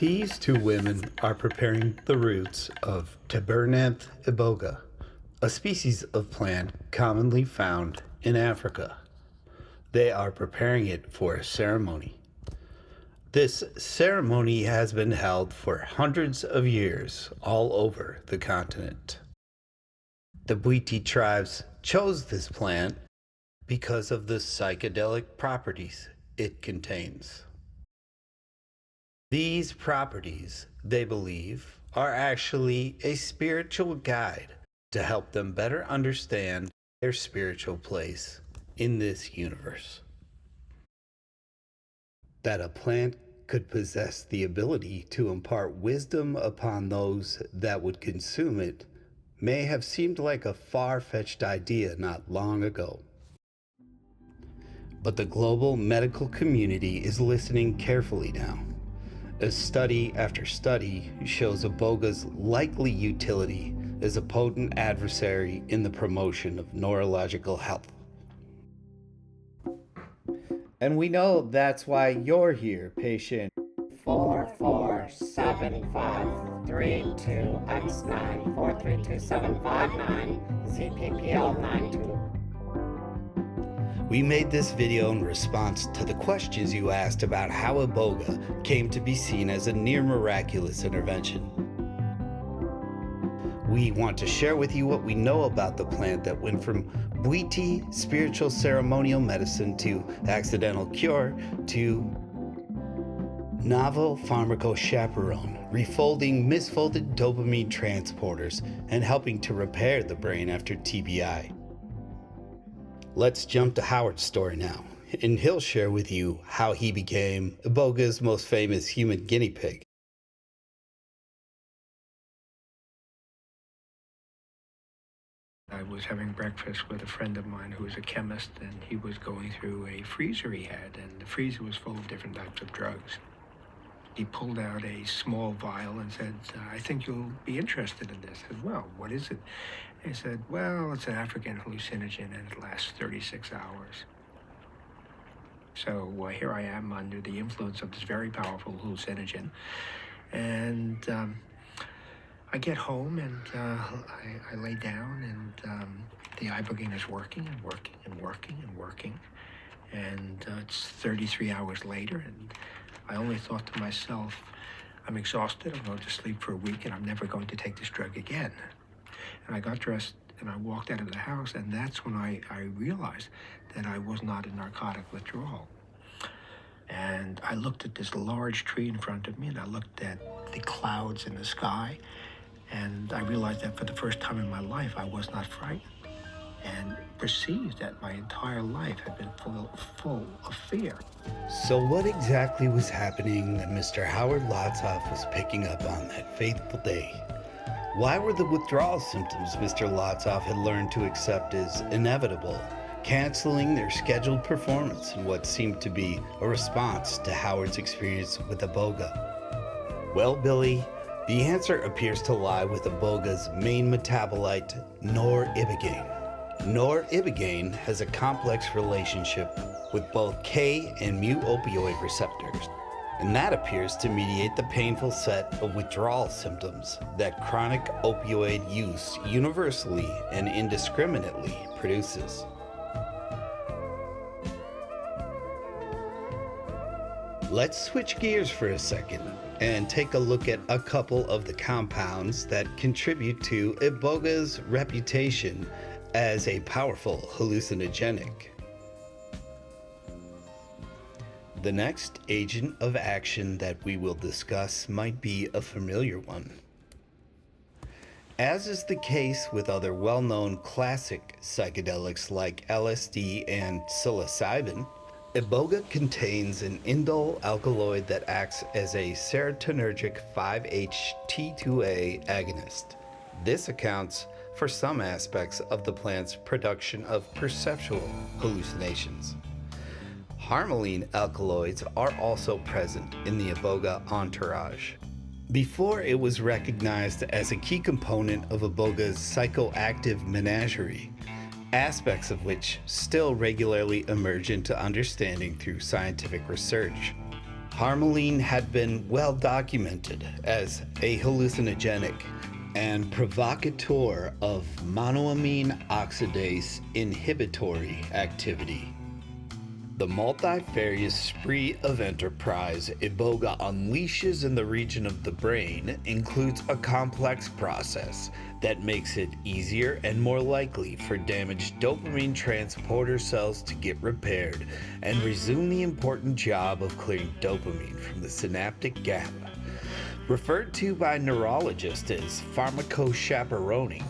These two women are preparing the roots of Tabernath iboga, a species of plant commonly found in Africa. They are preparing it for a ceremony. This ceremony has been held for hundreds of years all over the continent. The Bwiti tribes chose this plant because of the psychedelic properties it contains. These properties, they believe, are actually a spiritual guide to help them better understand their spiritual place in this universe. That a plant could possess the ability to impart wisdom upon those that would consume it may have seemed like a far-fetched idea not long ago. But the global medical community is listening carefully now, as study after study shows iboga's likely utility as a potent adversary in the promotion of neurological health. And we know that's why you're here, patient 44753-2X9432759 ZPPL92. We made this video in response to the questions you asked about how iboga came to be seen as a near miraculous intervention. We want to share with you what we know about the plant that went from Bwiti spiritual ceremonial medicine to accidental cure to novel pharmacochaperone, refolding misfolded dopamine transporters and helping to repair the brain after TBI. Let's jump to Howard's story now, and he'll share with you how he became iboga's most famous human guinea pig. I was having breakfast with a friend of mine who was a chemist, and he was going through a freezer he had, and the freezer was full of different types of drugs. He pulled out a small vial and said, I think you'll be interested in this. I said, well, what is it? He said, well, it's an African hallucinogen and it lasts 36 hours. So here I am under the influence of this very powerful hallucinogen. And I get home and I lay down, and the Ibogaine is working and working and working and working. And it's 33 hours later, and I only thought to myself, I'm exhausted, I'm going to sleep for a week, and I'm never going to take this drug again. And I got dressed and I walked out of the house, and that's when I realized that I was not in narcotic withdrawal. And I looked at this large tree in front of me, and I looked at the clouds in the sky, and I realized that for the first time in my life, I was not frightened, and perceived that my entire life had been full of fear. So what exactly was happening that Mr. Howard Lotzoff was picking up on that fateful day? Why were the withdrawal symptoms Mr. Lotzoff had learned to accept as inevitable, canceling their scheduled performance in what seemed to be a response to Howard's experience with iboga? Well, Billy, the answer appears to lie with iboga's main metabolite, Ibogaine. Ibogaine has a complex relationship with both K and mu opioid receptors, and that appears to mediate the painful set of withdrawal symptoms that chronic opioid use universally and indiscriminately produces. Let's switch gears for a second and take a look at a couple of the compounds that contribute to iboga's reputation as a powerful hallucinogenic. The next agent of action that we will discuss might be a familiar one. As is the case with other well-known classic psychedelics like LSD and psilocybin, iboga contains an indole alkaloid that acts as a serotonergic 5-HT2A agonist. This accounts for some aspects of the plant's production of perceptual hallucinations. Harmaline alkaloids are also present in the iboga entourage. Before it was recognized as a key component of iboga's psychoactive menagerie, aspects of which still regularly emerge into understanding through scientific research. Harmaline had been well documented as a hallucinogenic and provocateur of monoamine oxidase inhibitory activity. The multifarious spree of enterprise Iboga unleashes in the region of the brain includes a complex process that makes it easier and more likely for damaged dopamine transporter cells to get repaired and resume the important job of clearing dopamine from the synaptic gap. Referred to by neurologists as pharmacochaperoning,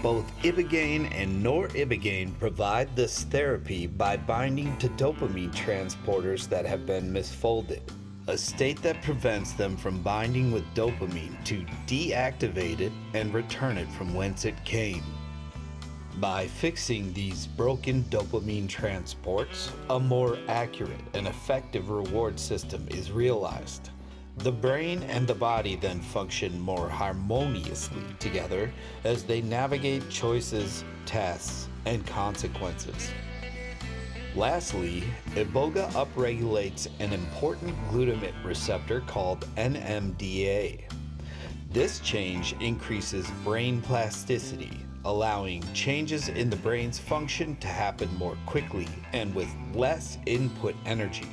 both Ibogaine and noribogaine provide this therapy by binding to dopamine transporters that have been misfolded, a state that prevents them from binding with dopamine to deactivate it and return it from whence it came. By fixing these broken dopamine transports, a more accurate and effective reward system is realized. The brain and the body then function more harmoniously together as they navigate choices, tasks, and consequences. Lastly, Iboga upregulates an important glutamate receptor called NMDA. This change increases brain plasticity, allowing changes in the brain's function to happen more quickly and with less input energy.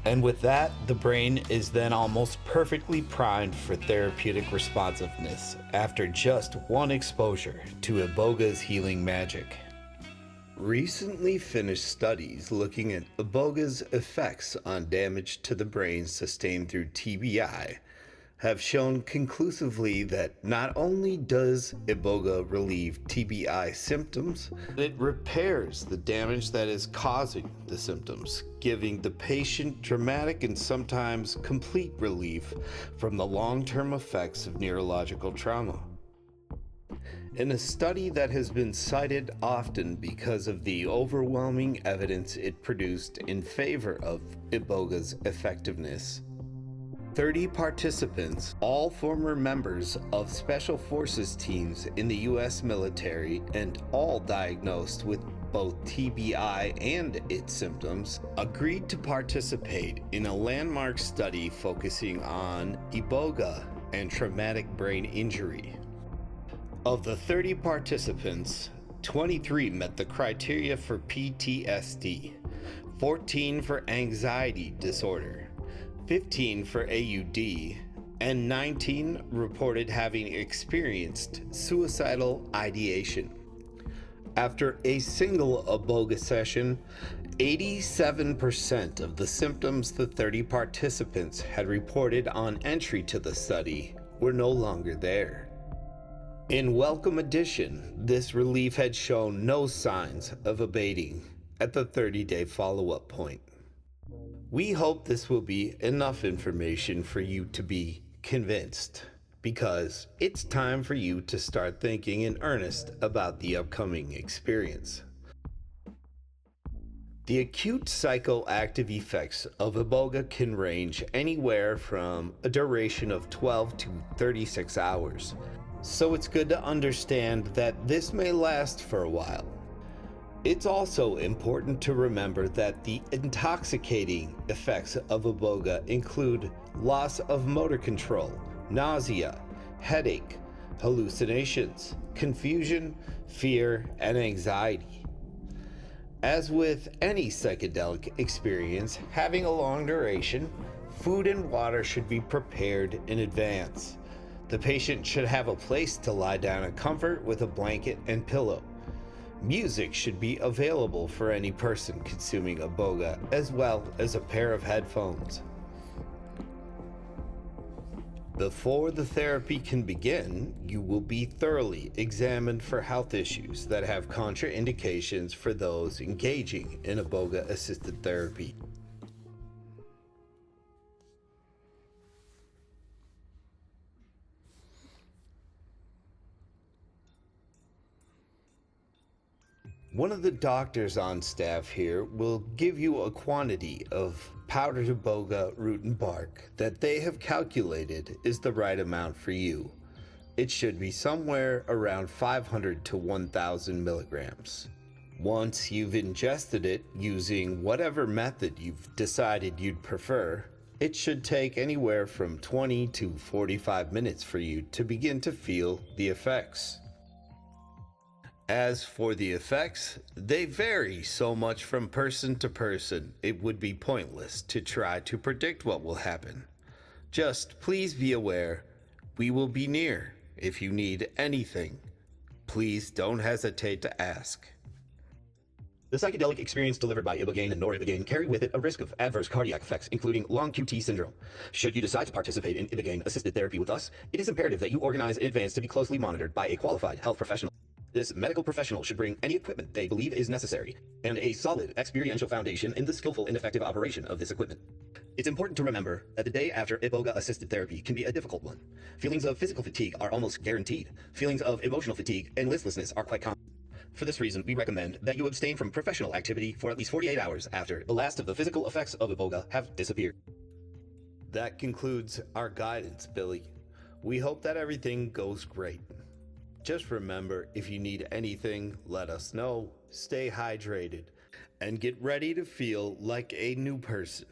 And with that, the brain is then almost perfectly primed for therapeutic responsiveness after just one exposure to Iboga's healing magic. Recently finished studies looking at Iboga's effects on damage to the brain sustained through TBI have shown conclusively that not only does Iboga relieve TBI symptoms, it repairs the damage that is causing the symptoms, giving the patient dramatic and sometimes complete relief from the long-term effects of neurological trauma. In a study that has been cited often because of the overwhelming evidence it produced in favor of Iboga's effectiveness, 30 participants, all former members of Special Forces teams in the U.S. military and all diagnosed with both TBI and its symptoms, agreed to participate in a landmark study focusing on Iboga and traumatic brain injury. Of the 30 participants, 23 met the criteria for PTSD, 14 for anxiety disorder, 15 for AUD, and 19 reported having experienced suicidal ideation. After a single Iboga session, 87% of the symptoms the 30 participants had reported on entry to the study were no longer there. In welcome addition, this relief had shown no signs of abating at the 30-day follow-up point. We hope this will be enough information for you to be convinced, because it's time for you to start thinking in earnest about the upcoming experience. The acute psychoactive effects of Iboga can range anywhere from a duration of 12 to 36 hours, so it's good to understand that this may last for a while. It's also important to remember that the intoxicating effects of Iboga include loss of motor control, nausea, headache, hallucinations, confusion, fear, and anxiety. As with any psychedelic experience having a long duration, food and water should be prepared in advance. The patient should have a place to lie down in comfort with a blanket and pillow. Music should be available for any person consuming Iboga, as well as a pair of headphones. Before the therapy can begin, you will be thoroughly examined for health issues that have contraindications for those engaging in Iboga-assisted therapy. One of the doctors on staff here will give you a quantity of powdered Iboga root and bark that they have calculated is the right amount for you. It should be somewhere around 500 to 1,000 milligrams. Once you've ingested it using whatever method you've decided you'd prefer, It should take anywhere from 20 to 45 minutes for you to begin to feel the effects. As for the effects, they vary so much from person to person, it would be pointless to try to predict what will happen. Just please be aware, we will be near if you need anything. Please don't hesitate to ask. The psychedelic experience delivered by Ibogaine and Ibogaine carry with it a risk of adverse cardiac effects, including long QT syndrome. Should you decide to participate in Ibogaine-assisted therapy with us, it is imperative that you organize in advance to be closely monitored by a qualified health professional. This medical professional should bring any equipment they believe is necessary, and a solid experiential foundation in the skillful and effective operation of this equipment. It's important to remember that the day after Iboga-assisted therapy can be a difficult one. Feelings of physical fatigue are almost guaranteed. Feelings of emotional fatigue and listlessness are quite common. For this reason, we recommend that you abstain from professional activity for at least 48 hours after the last of the physical effects of Iboga have disappeared. That concludes our guidance, Billy. We hope that everything goes great. Just remember, if you need anything, let us know. Stay hydrated and get ready to feel like a new person.